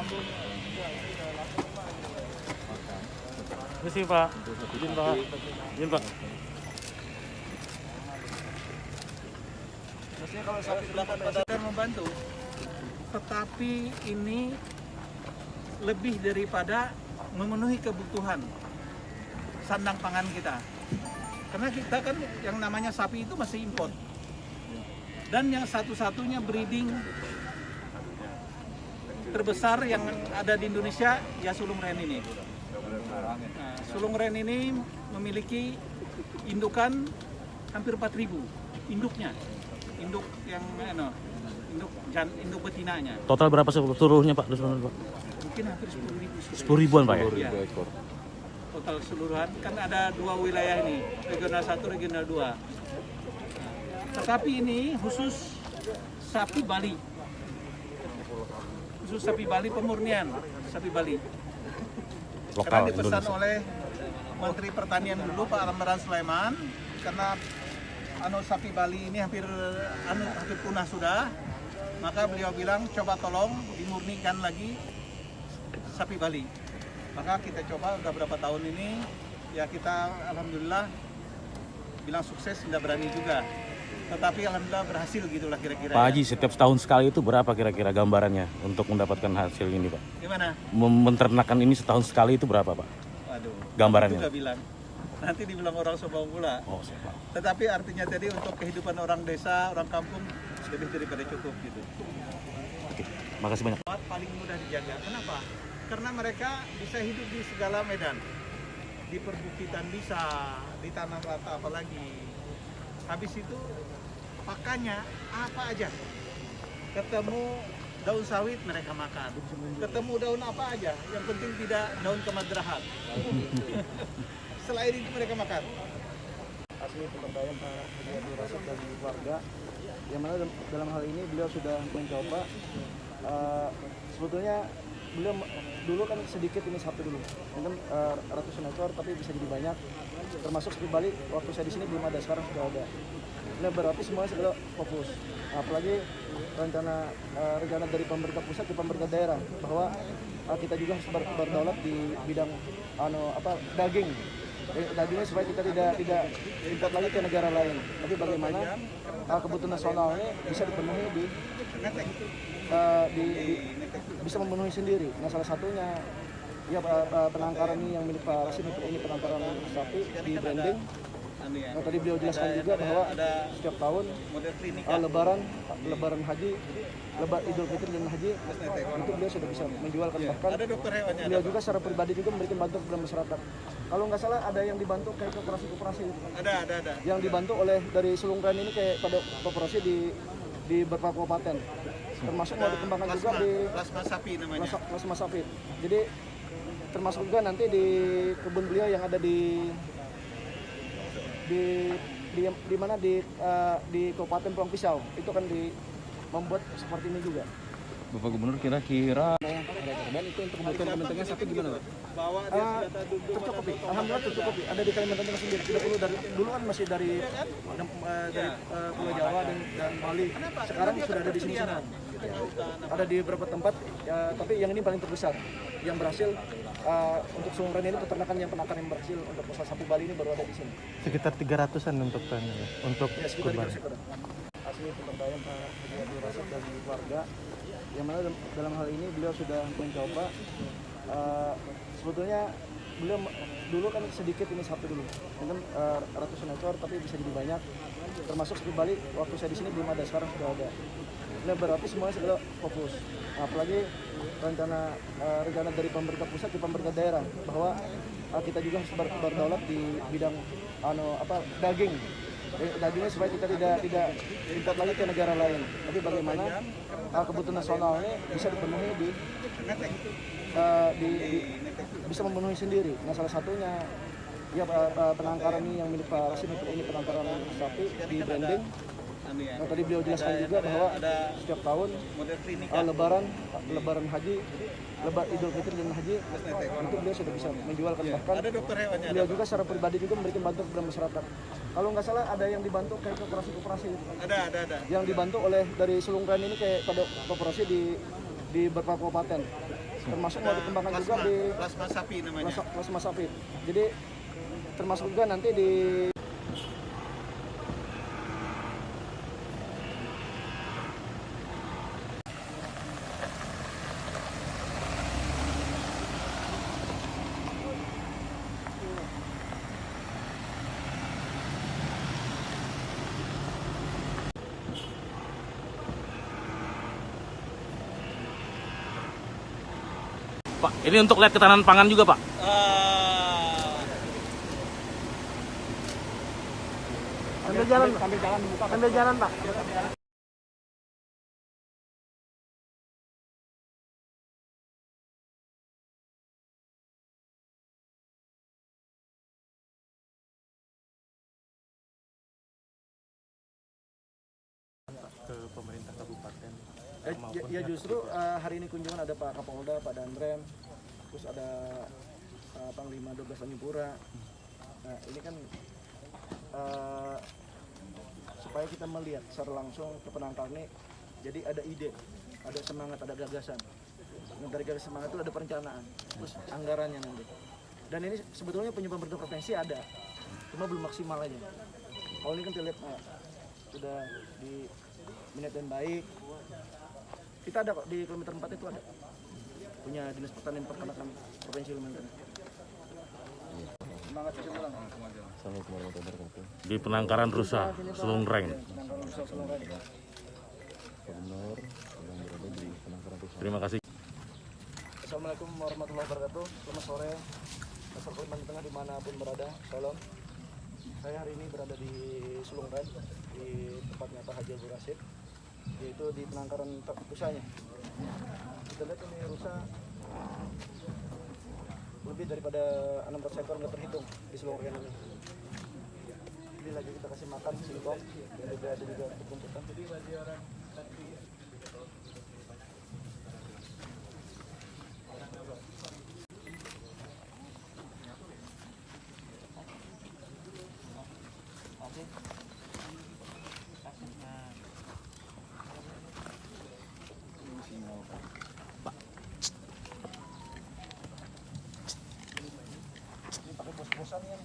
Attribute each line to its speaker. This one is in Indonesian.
Speaker 1: Terima kasih Pak. Izin Pak. Izin Pak.
Speaker 2: Maksudnya kalau sapi sudah membantu, tetapi ini lebih daripada memenuhi kebutuhan sandang pangan kita. Karena kita kan yang namanya sapi itu masih import. Dan yang satu-satunya breeding terbesar yang ada di Indonesia ya sulung ren ini. Nah, sulung ren ini memiliki indukan hampir 4.000 induknya. Induk yang induk betinanya.
Speaker 1: Total berapa seluruhnya Pak?
Speaker 2: Mungkin hampir 10.000.
Speaker 1: 10.000-an Pak ya?
Speaker 2: Ya. Total keseluruhan kan ada 2 wilayah ini, regional 1, regional 2. Tetapi ini khusus sapi Bali. Khusus sapi Bali pemurnian, sapi Bali.
Speaker 1: Lokal
Speaker 2: Karena dipesan
Speaker 1: Indonesia.
Speaker 2: oleh Menteri Pertanian dulu Pak Amran Sulaiman, karena sapi Bali ini hampir punah sudah, maka beliau bilang coba tolong dimurnikan lagi sapi Bali. Maka kita coba udah berapa tahun ini, ya kita alhamdulillah bilang sukses, tidak berani juga. Tetapi alhamdulillah berhasil gitulah kira-kira.
Speaker 1: Pak Haji, setiap setahun sekali itu berapa kira-kira gambarannya untuk mendapatkan hasil ini Pak?
Speaker 2: Gimana?
Speaker 1: Menternakan ini setahun sekali itu berapa Pak?
Speaker 2: Waduh,
Speaker 1: Gambarannya.
Speaker 2: itu nggak bilang. Nanti dibilang orang Subang pula.
Speaker 1: Oh, siapa?
Speaker 2: Tetapi artinya tadi untuk kehidupan orang desa, orang kampung lebih daripada cukup gitu.
Speaker 1: Oke, makasih banyak.
Speaker 2: Paling mudah dijaga. Kenapa? Karena mereka bisa hidup di segala medan. Di perbukitan bisa, di tanah rata apalagi. Habis itu pakannya apa aja. Ketemu daun sawit mereka makan. Ketemu daun apa aja. Yang penting tidak daun kemadrahat. Selain itu mereka makan.
Speaker 3: Asli pemberdayaan Pak Haji Abdul Rasid dan keluarga, yang mana dalam hal ini beliau sudah mencoba. Sebetulnya beliau dulu kan sedikit ini sapi dulu, mungkin ratusan ekor tapi bisa jadi banyak. Termasuk sapi Bali waktu saya di sini belum ada, sekarang sudah ada. Nah, berarti semuanya sudah fokus. Apalagi rencana dari pemerintah pusat ke pemerintah daerah bahwa kita juga harus berdaulat di bidang daging. Dagingnya supaya kita tidak import lagi ke negara lain. Tapi bagaimana kebutuhan nasionalnya bisa dipenuhi bisa memenuhi sendiri. Nah, salah satunya ya penangkaran ini yang milik Pak Rasid, ini penangkaran sapi di branding. Nah, tadi beliau jelaskan juga bahwa setiap tahun lebaran haji, Idul Fitri dan haji itu beliau sudah bisa menjualkan, bahkan beliau juga secara pribadi juga memberikan bantuan kepada masyarakat. Kalau nggak salah ada yang dibantu kayak koperasi
Speaker 2: Ada.
Speaker 3: yang dibantu oleh dari sulung ren ini kayak pada koperasi di beberapa kabupaten, termasuk mau dikembangkan juga di
Speaker 2: plasma sapi namanya.
Speaker 3: Plasma sapi. Jadi termasuk juga nanti di kebun beliau yang ada di mana di Kabupaten Pulang Pisau itu kan membuat seperti ini juga.
Speaker 1: Bapak Gubernur kira-kira
Speaker 3: Dan itu untuk kebutuhan Kalimantan sapi gimana Pak?
Speaker 2: Bahwa dia sudah tahu
Speaker 3: Tercukupi, alhamdulillah tercukupi. Ada di Kalimantan Tengah sendiri. Tidak perlu dulu kan masih dari Pulau Jawa dan Bali. Sekarang sudah ada di sini. Ada di beberapa tempat, tapi yang ini paling terbesar. Yang berhasil untuk sulung ren ini peternakan yang berhasil untuk usaha sapi Bali ini baru ada di sini.
Speaker 4: Sekitar 300-an untuk untuk
Speaker 3: Ya, sekitar
Speaker 4: kurban.
Speaker 3: 300 ekor. Asli pemberdayaan Pak Haji Abdul Rasid dan keluarga, yang mana dalam hal ini beliau sudah mencoba. Sebetulnya beliau dulu kan sedikit ini sapi dulu, mungkin ratusan ekor tapi bisa jadi banyak. Termasuk sapi Bali waktu saya di sini belum ada, sekarang sudah ada. Nah, berarti semuanya sudah fokus. Apalagi rencana dari pemerintah pusat ke pemerintah daerah bahwa kita juga harus berdaulat di bidang daging. Dagingnya supaya kita tidak import lagi ke negara lain. Tapi bagaimana kebutuhan nasionalnya bisa dipenuhi bisa memenuhi sendiri. Nah, salah satunya ya penangkaran ini yang milik Pak Rasid, ini penangkaran sapi di branding. Nah, tadi beliau jelaskan juga bahwa setiap tahun lebaran haji, Idul Fitri dan haji itu beliau sudah bisa menjualkan, bahkan beliau juga secara pribadi juga memberikan bantuan kepada masyarakat. Kalau nggak salah ada yang dibantu kayak koperasi.
Speaker 2: Ada.
Speaker 3: Yang dibantu oleh dari sulung ren ini kayak pada koperasi di beberapa kabupaten, termasuk mau dikembangkan juga di
Speaker 2: plasma sapi namanya.
Speaker 3: plasma sapi. Jadi termasuk juga nanti di
Speaker 1: Pak, ini untuk lihat ketahanan pangan juga, Pak.
Speaker 3: sambil jalan dibuka. Sambil jalan, Pak.
Speaker 4: ke pemerintah kabupaten
Speaker 3: Ya justru hari ini kunjungan ada Pak Kapolda, Pak Danrem, terus ada Panglima 12 Tanjung. Nah ini kan supaya kita melihat secara langsung ke penangkal ini, jadi ada ide, ada semangat, ada gagasan. Dan dari garis semangat itu ada perencanaan, terus anggarannya nanti. Dan ini sebetulnya penyumbang berpotensi ada, cuma belum maksimal aja. Kalau ini kan kita lihat sudah di minat dan baik. Kita ada kok di kilometer 4 itu ada punya dinas pertanian peternakan provinsi Kalimantan. Semangat kita ulang.
Speaker 4: Assalamualaikum warahmatullahi wabarakatuh.
Speaker 1: Di penangkaran rusa Selungreng.
Speaker 4: Gubernur yang berada di penangkaran rusa.
Speaker 1: Terima kasih.
Speaker 3: Assalamualaikum warahmatullahi wabarakatuh. Selamat sore, masyarakat Kalimantan Tengah dimanapun berada. Salam. Saya hari ini berada di Selungreng, di tempatnya Pak Haji Abdul Rasid, yaitu di penangkaran rusanya. Kita lihat ini rusa lebih daripada 600 ekor nggak terhitung di seluruh ini. Jadi lagi kita kasih makan singkong dan juga ada juga rumput-rumputan. Ini pakai bos-bosan ya.